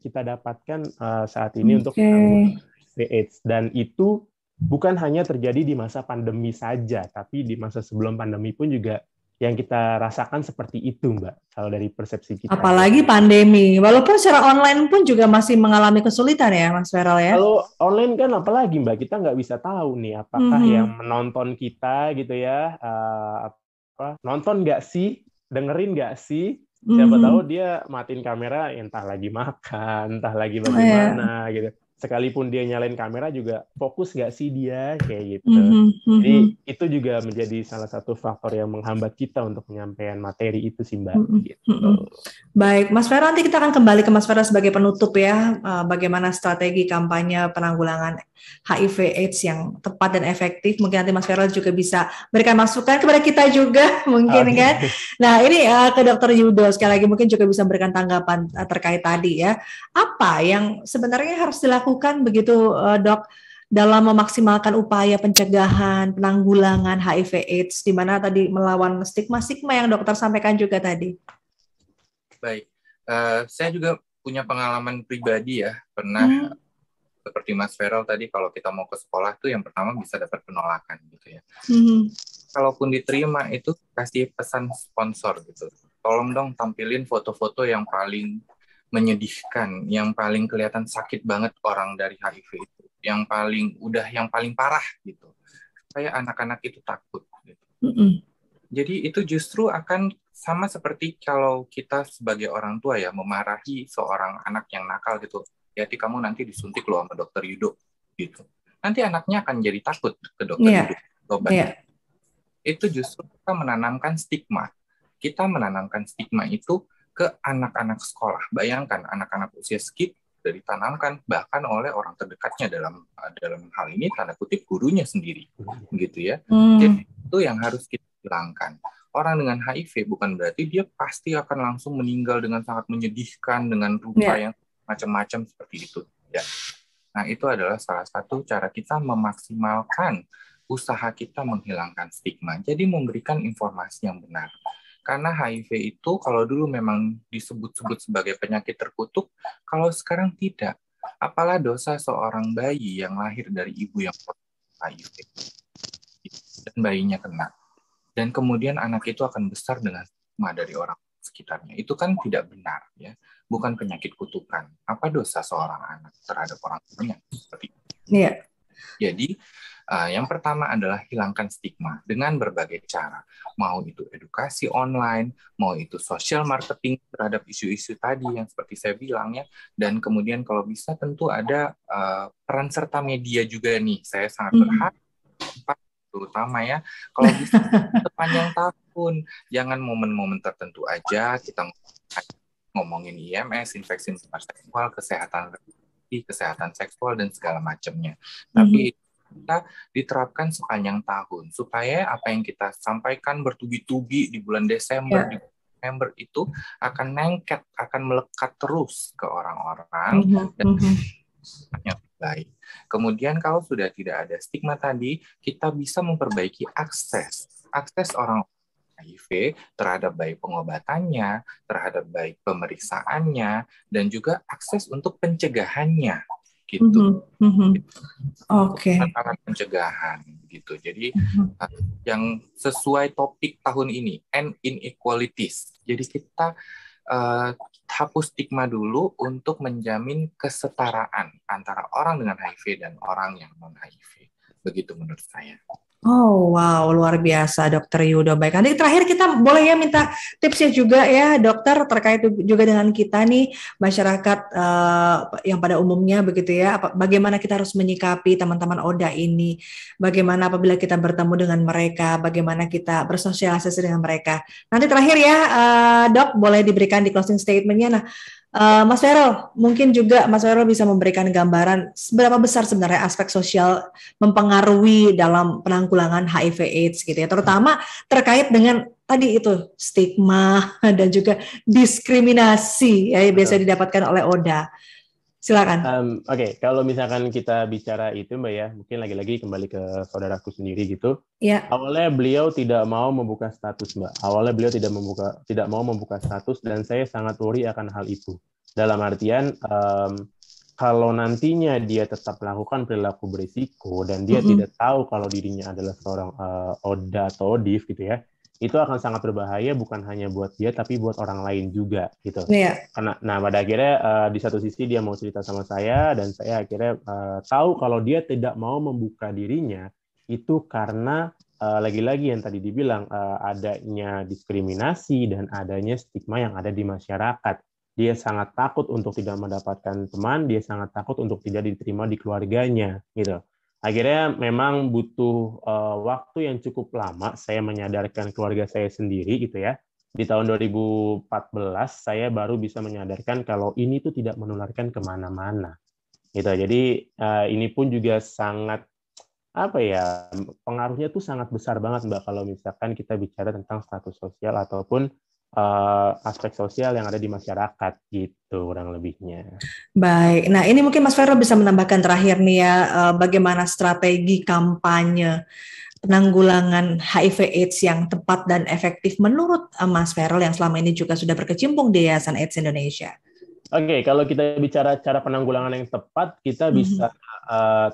kita dapatkan saat ini untuk AIDS, dan itu bukan hanya terjadi di masa pandemi saja, tapi di masa sebelum pandemi pun juga yang kita rasakan seperti itu, Mbak, kalau dari persepsi kita. Apalagi pandemi, walaupun secara online pun juga masih mengalami kesulitan ya, Mas Feral ya. Kalau online kan apalagi, Mbak, kita nggak bisa tahu nih apakah yang menonton kita gitu ya, nonton nggak sih, dengerin nggak sih, siapa tahu dia matiin kamera entah lagi makan, entah lagi bagaimana gitu. Sekalipun dia nyalain kamera juga fokus nggak sih dia, kayak gitu. Jadi itu juga menjadi salah satu faktor yang menghambat kita untuk penyampaian materi itu sih, Mbak. Gitu. Baik, Mas Vera, nanti kita akan kembali ke Mas Vera sebagai penutup ya, bagaimana strategi kampanye penanggulangan HIV/AIDS yang tepat dan efektif. Mungkin nanti Mas Vera juga bisa berikan masukan kepada kita juga, mungkin kan. Nah, ini ke Dr. Yudo sekali lagi mungkin juga bisa berikan tanggapan terkait tadi ya. Apa yang sebenarnya harus dilakukan begitu, Dok, dalam memaksimalkan upaya pencegahan, penanggulangan HIV/AIDS, di mana tadi melawan stigma-stigma yang dokter sampaikan juga tadi. Baik, saya juga punya pengalaman pribadi ya, pernah seperti Mas Feral tadi, kalau kita mau ke sekolah tuh yang pertama bisa dapat penolakan gitu ya. Kalaupun diterima itu kasih pesan sponsor gitu, tolong dong tampilin foto-foto yang paling menyedihkan, yang paling kelihatan sakit banget orang dari HIV itu, yang paling parah gitu, supaya anak-anak itu takut gitu. Jadi itu justru akan sama seperti kalau kita sebagai orang tua ya memarahi seorang anak yang nakal gitu. Jadi kamu nanti disuntik loh sama Dokter Yudo gitu. Nanti anaknya akan jadi takut ke Dokter Yudo. Itu justru kita menanamkan stigma. Kita menanamkan stigma itu ke anak-anak sekolah. Bayangkan anak-anak usia segitu sudah ditanamkan bahkan oleh orang terdekatnya, dalam hal ini tanda kutip gurunya sendiri gitu ya. Jadi itu yang harus kita hilangkan. Orang dengan HIV bukan berarti dia pasti akan langsung meninggal dengan sangat menyedihkan, dengan rupa yang macam-macam seperti itu. Ya. Nah, itu adalah salah satu cara kita memaksimalkan usaha kita menghilangkan stigma. Jadi memberikan informasi yang benar. Karena HIV itu kalau dulu memang disebut-sebut sebagai penyakit terkutuk, kalau sekarang tidak. Apalah dosa seorang bayi yang lahir dari ibu yang HIV dan bayinya kena. Dan kemudian anak itu akan besar dengan stigma dari orang sekitarnya. Itu kan tidak benar, ya. Bukan penyakit kutukan. Apa dosa seorang anak terhadap orang tuanya? Seperti itu. Jadi, yang pertama adalah hilangkan stigma dengan berbagai cara. Mau itu edukasi online, mau itu social marketing terhadap isu-isu tadi yang seperti saya bilang ya. Dan kemudian kalau bisa tentu ada peran serta media juga nih. Saya sangat berharap terutama ya, kalau bisa sepanjang tahun, jangan momen-momen tertentu aja kita ngomongin IMS, infeksi seksual, kesehatan seksual dan segala macamnya. Tapi kita diterapkan sepanjang tahun supaya apa yang kita sampaikan bertubi-tubi di bulan Desember, di November itu akan nengket, akan melekat terus ke orang-orang dan yang baik. Kemudian kalau sudah tidak ada stigma tadi, kita bisa memperbaiki akses orang HIV terhadap baik pengobatannya, terhadap baik pemeriksaannya, dan juga akses untuk pencegahannya. gitu. Oke. Alat pencegahan gitu. Jadi yang sesuai topik tahun ini, end inequalities. Jadi kita hapus stigma dulu untuk menjamin kesetaraan antara orang dengan HIV dan orang yang non HIV. Begitu menurut saya. Oh wow, luar biasa Dokter Yudo. Baik, nanti terakhir kita boleh ya minta tipsnya juga ya Dokter terkait juga dengan kita nih masyarakat yang pada umumnya begitu ya. Bagaimana kita harus menyikapi teman-teman ODA ini? Bagaimana apabila kita bertemu dengan mereka? Bagaimana kita bersosialisasi dengan mereka? Nanti terakhir ya Dok, boleh diberikan di closing statement-nya. Nah, Mas Vero, mungkin juga Mas Vero bisa memberikan gambaran seberapa besar sebenarnya aspek sosial mempengaruhi dalam penanggulangan HIV/AIDS gitu ya, terutama terkait dengan tadi itu stigma dan juga diskriminasi ya biasa didapatkan oleh ODA. Silakan. Oke, kalau misalkan kita bicara itu Mbak ya, mungkin lagi-lagi kembali ke saudaraku sendiri gitu. Ya. Awalnya beliau tidak mau membuka status Mbak. Awalnya beliau tidak mau membuka status dan saya sangat worry akan hal itu. Dalam artian kalau nantinya dia tetap melakukan perilaku berisiko dan dia tidak tahu kalau dirinya adalah seorang ODA atau ODIF gitu ya, itu akan sangat berbahaya bukan hanya buat dia tapi buat orang lain juga gitu. Karena pada akhirnya di satu sisi dia mau cerita sama saya dan saya akhirnya tahu kalau dia tidak mau membuka dirinya itu karena lagi-lagi yang tadi dibilang adanya diskriminasi dan adanya stigma yang ada di masyarakat. Dia sangat takut untuk tidak mendapatkan teman, dia sangat takut untuk tidak diterima di keluarganya gitu. Akhirnya memang butuh waktu yang cukup lama saya menyadarkan keluarga saya sendiri gitu ya. Di tahun 2014 saya baru bisa menyadarkan kalau ini tuh tidak menularkan kemana-mana. Gitu. Jadi ini pun juga sangat pengaruhnya tuh sangat besar banget Mbak kalau misalkan kita bicara tentang status sosial ataupun aspek sosial yang ada di masyarakat gitu kurang lebihnya. Baik, nah ini mungkin Mas Vero bisa menambahkan terakhir nih ya, bagaimana strategi kampanye penanggulangan HIV/AIDS yang tepat dan efektif menurut Mas Vero yang selama ini juga sudah berkecimpung di Yayasan AIDS Indonesia. Oke, kalau kita bicara cara penanggulangan yang tepat, kita bisa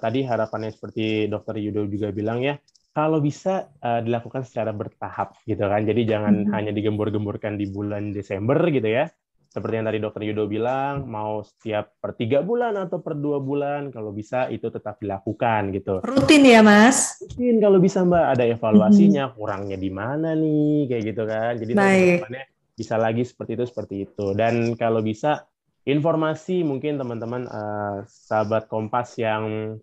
tadi harapannya seperti Dr. Yudo juga bilang ya, kalau bisa dilakukan secara bertahap gitu kan. Jadi jangan hanya digembur-gemburkan di bulan Desember gitu ya. Seperti yang tadi Dr. Yudo bilang, mau setiap per 3 bulan atau per 2 bulan, kalau bisa itu tetap dilakukan gitu. Rutin ya Mas? Rutin kalau bisa Mbak, ada evaluasinya, kurangnya di mana nih, kayak gitu kan. Jadi depannya bisa lagi seperti itu. Dan kalau bisa, informasi mungkin teman-teman sahabat Kompas yang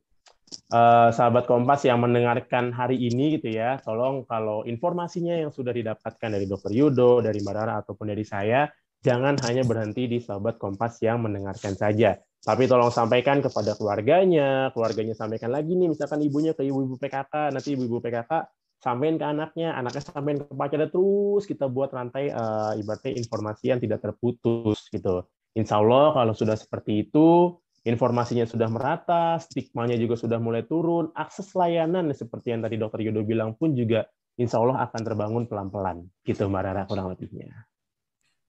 mendengarkan hari ini gitu ya, tolong kalau informasinya yang sudah didapatkan dari Dr. Yudo, dari Mbak Rara ataupun dari saya, jangan hanya berhenti di sahabat Kompas yang mendengarkan saja, tapi tolong sampaikan kepada keluarganya sampaikan lagi nih, misalkan ibunya ke ibu-ibu PKK, nanti ibu-ibu PKK sampaikan ke anaknya sampaikan ke pacarnya, terus kita buat rantai ibaratnya informasi yang tidak terputus gitu. Insya Allah kalau sudah seperti itu, informasinya sudah merata, stigmanya juga sudah mulai turun, akses layanan seperti yang tadi Dr. Yudo bilang pun juga insya Allah akan terbangun pelan-pelan. Gitu Mbak Rara kurang lebihnya.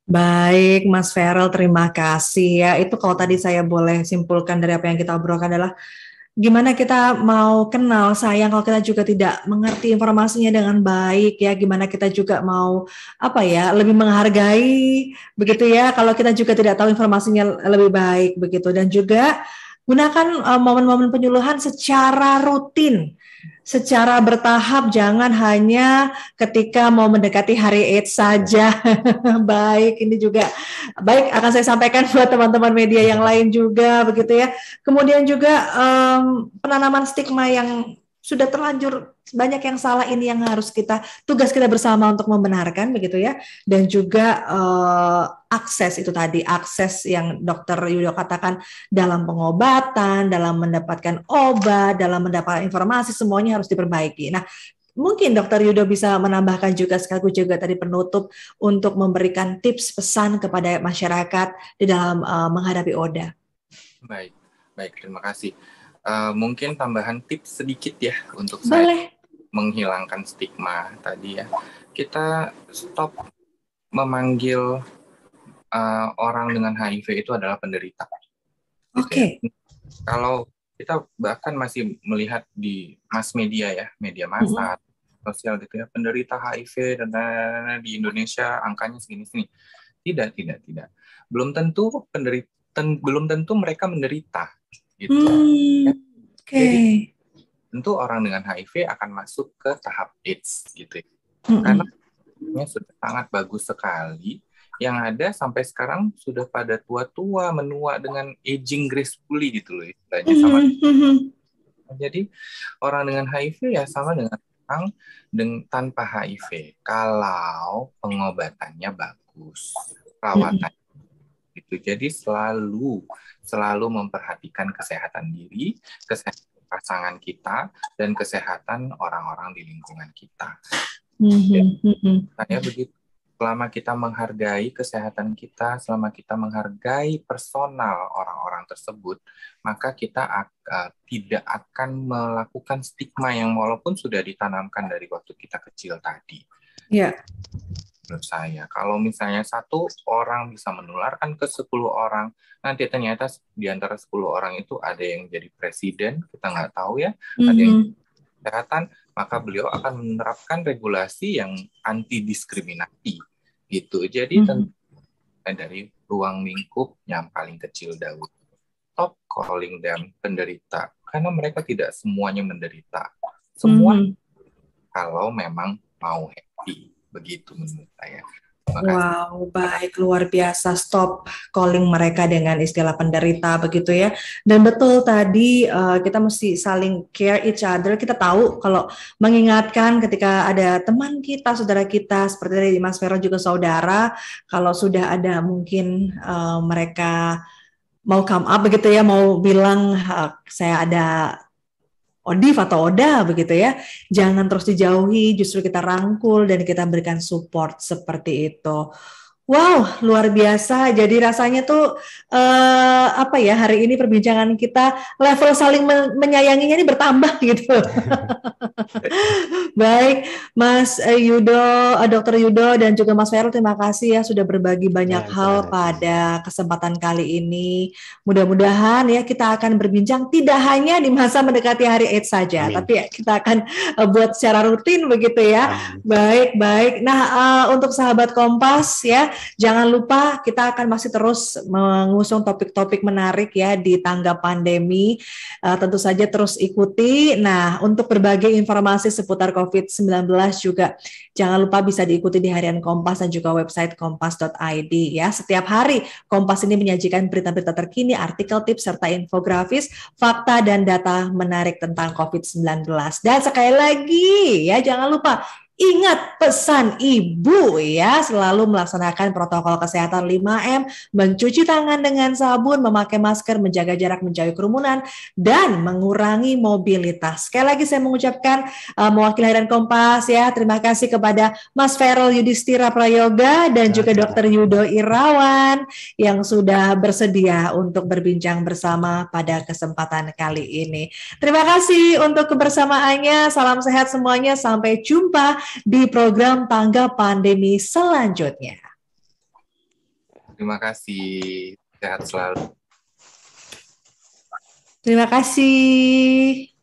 Baik Mas Ferel, terima kasih ya. Itu kalau tadi saya boleh simpulkan dari apa yang kita obrolkan adalah gimana kita mau kenal sayang kalau kita juga tidak mengerti informasinya dengan baik ya, gimana kita juga mau lebih menghargai begitu ya kalau kita juga tidak tahu informasinya lebih baik begitu, dan juga gunakan momen-momen penyuluhan secara rutin, secara bertahap, jangan hanya ketika mau mendekati hari AIDS saja. Baik, ini juga baik akan saya sampaikan buat teman-teman media yang lain juga begitu ya. Kemudian juga penanaman stigma yang sudah terlanjur banyak yang salah, ini yang harus tugas kita bersama untuk membenarkan begitu ya. Dan juga akses itu tadi, akses yang Dr. Yudo katakan dalam pengobatan, dalam mendapatkan obat, dalam mendapatkan informasi, semuanya harus diperbaiki. Nah, mungkin Dr. Yudo bisa menambahkan juga sekaligus juga tadi penutup untuk memberikan tips pesan kepada masyarakat di dalam menghadapi ODA. Baik, terima kasih. Mungkin tambahan tips sedikit ya untuk saya menghilangkan stigma tadi ya. Kita stop memanggil orang dengan HIV itu adalah penderita. Oke. Kalau kita bahkan masih melihat di mass media ya, media massa, sosial gitu ya, penderita HIV dan lain-lain di Indonesia angkanya segini-segini. Tidak. Belum tentu mereka menderita gitu. Jadi tentu orang dengan HIV akan masuk ke tahap AIDS gitu. Karena sudah sangat bagus sekali. Yang ada sampai sekarang sudah pada tua-tua, menua dengan aging gracefully gitu loh istilahnya sama. Jadi orang dengan HIV ya sama dengan orang tanpa HIV. Kalau pengobatannya bagus, perawatan gitu. Jadi selalu memperhatikan kesehatan diri, kesehatan pasangan kita, dan kesehatan orang-orang di lingkungan kita. Saya begitu. Selama kita menghargai kesehatan kita, selama kita menghargai personal orang-orang tersebut, maka kita tidak akan melakukan stigma yang walaupun sudah ditanamkan dari waktu kita kecil tadi. Iya. Menurut saya, kalau misalnya 1 orang bisa menularkan ke 10 orang, nanti ternyata di antara 10 orang itu ada yang jadi presiden, kita nggak tahu ya, ada yang kesehatan, maka beliau akan menerapkan regulasi yang anti diskriminasi gitu. Jadi dari ruang lingkup yang paling kecil dahulu. Stop calling them penderita, karena mereka tidak semuanya menderita. Semua kalau memang mau happy, begitu menurut saya. Wow, baik, luar biasa. Stop calling mereka dengan istilah penderita begitu ya. Dan betul tadi kita mesti saling care each other. Kita tahu kalau mengingatkan ketika ada teman kita, saudara kita, seperti dari Mas Vero juga saudara, kalau sudah ada mungkin mereka mau come up begitu ya, mau bilang saya ada Odif atau Oda begitu ya, jangan terus dijauhi, justru kita rangkul dan kita berikan support seperti itu. Wow, luar biasa. Jadi rasanya tuh apa ya, hari ini perbincangan kita level saling menyayanginya ini bertambah gitu. Baik, Mas Yudo, Dr. Yudo dan juga Mas Vero, terima kasih ya sudah berbagi banyak hal pada kesempatan kali ini. Mudah-mudahan ya kita akan berbincang tidak hanya di masa mendekati hari AIDS saja, tapi kita akan buat secara rutin begitu ya. Baik. Nah, untuk sahabat Kompas ya, jangan lupa kita akan masih terus mengusung topik-topik menarik ya di tangga pandemi. Tentu saja terus ikuti. Nah, untuk berbagai informasi seputar COVID-19 juga jangan lupa bisa diikuti di Harian Kompas dan juga website kompas.id ya. Setiap hari Kompas ini menyajikan berita-berita terkini, artikel, tips, serta infografis, fakta dan data menarik tentang COVID-19. Dan sekali lagi ya, jangan lupa ingat pesan ibu ya, selalu melaksanakan protokol kesehatan 5M, mencuci tangan dengan sabun, memakai masker, menjaga jarak, menjauhi kerumunan, dan mengurangi mobilitas. Sekali lagi saya mengucapkan mewakili Harian Kompas ya, terima kasih kepada Mas Ferel Yudhistira Prayoga dan juga Dr. Yudo Irawan yang sudah bersedia untuk berbincang bersama pada kesempatan kali ini. Terima kasih untuk kebersamaannya, salam sehat semuanya, sampai jumpa di program Tangga Pandemi selanjutnya. Terima kasih, sehat selalu. Terima kasih.